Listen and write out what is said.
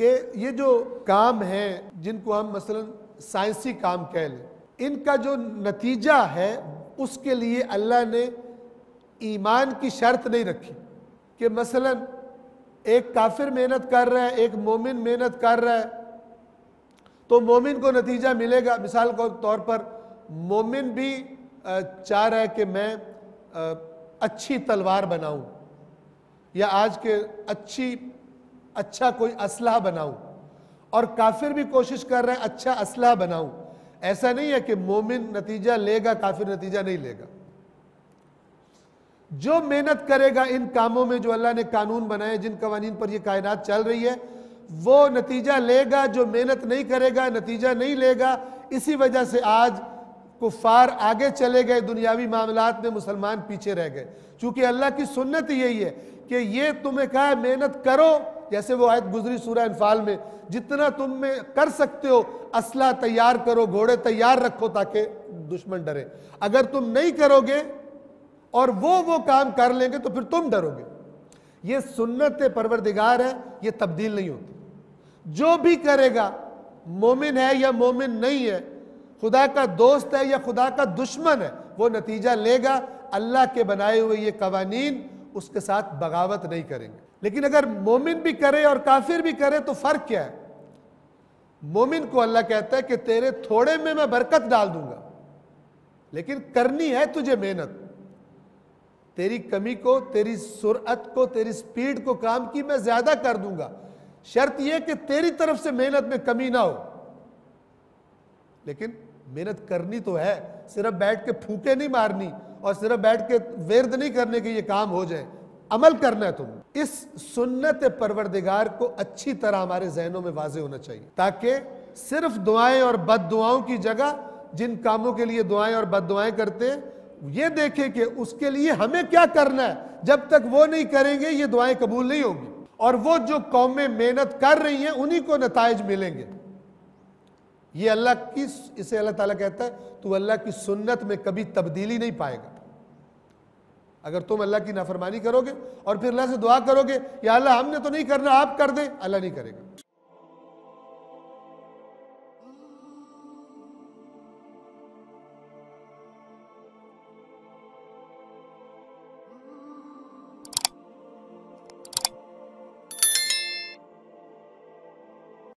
کہ یہ جو کام ہیں جن کو ہم مثلا سائنسی کام کہہ لیں، ان کا جو نتیجہ ہے اس کے لیے اللہ نے ایمان کی شرط نہیں رکھی کہ مثلا ایک کافر محنت کر رہا ہے، ایک مومن محنت کر رہا ہے تو مومن کو نتیجہ ملے گا۔ مثال کے طور پر مومن بھی چاہ رہا ہے کہ میں اچھی تلوار بناؤں یا آج کے اچھا کوئی اسلحہ بناؤں، اور کافر بھی کوشش کر رہا ہے اچھا اسلحہ بناؤں۔ ایسا نہیں ہے کہ مومن نتیجہ لے گا کافر نتیجہ نہیں لے گا۔ جو محنت کرے گا ان کاموں میں جو اللہ نے قانون بنائے، جن قوانین پر یہ کائنات چل رہی ہے، وہ نتیجہ لے گا۔ جو محنت نہیں کرے گا نتیجہ نہیں لے گا۔ اسی وجہ سے آج کفار آگے چلے گئے دنیاوی معاملات میں، مسلمان پیچھے رہ گئے، چونکہ اللہ کی سنت یہی ہے کہ یہ تمہیں کہا ہے محنت کرو، جیسے وہ آیت گزری سورہ انفال میں، جتنا تم میں کر سکتے ہو اسلحہ تیار کرو، گھوڑے تیار رکھو تاکہ دشمن ڈرے۔ اگر تم نہیں کرو گے اور وہ کام کر لیں گے تو پھر تم ڈرو گے۔ یہ سنت پروردگار ہے، یہ تبدیل نہیں ہوتی۔ جو بھی کرے گا، مومن ہے یا مومن نہیں ہے، خدا کا دوست ہے یا خدا کا دشمن ہے، وہ نتیجہ لے گا۔ اللہ کے بنائے ہوئے یہ قوانین اس کے ساتھ بغاوت نہیں کریں گے۔ لیکن اگر مومن بھی کرے اور کافر بھی کرے تو فرق کیا ہے؟ مومن کو اللہ کہتا ہے کہ تیرے تھوڑے میں برکت ڈال دوں گا، لیکن کرنی ہے تجھے محنت۔ تیری کمی کو، تیری سرعت کو، تیری سپیڈ کو کام کی میں زیادہ کر دوں گا، شرط یہ کہ تیری طرف سے محنت میں کمی نہ ہو۔ لیکن محنت کرنی تو ہے، صرف بیٹھ کے پھونکے نہیں مارنی اور صرف بیٹھ کے ورد نہیں کرنے کے یہ کام ہو جائے، عمل کرنا ہے تم۔ اس سنت پروردگار کو اچھی طرح ہمارے ذہنوں میں واضح ہونا چاہیے، تاکہ صرف دعائیں اور بد دعاؤں کی جگہ جن کاموں کے لیے دعائیں اور بد دعائیں کرتے ہیں، یہ دیکھیں کہ اس کے لیے ہمیں کیا کرنا ہے۔ جب تک وہ نہیں کریں گے یہ دعائیں قبول نہیں ہوں گی، اور وہ جو قومیں محنت کر رہی ہیں انہی کو نتائج ملیں گے۔ یہ اسے اللہ تعالیٰ کہتا ہے تو اللہ کی سنت میں کبھی تبدیلی نہیں پائے گا۔ اگر تم اللہ کی نافرمانی کرو گے اور پھر اللہ سے دعا کرو گے یا اللہ ہم نے تو نہیں کرنا آپ کر دیں، اللہ نہیں کرے گا۔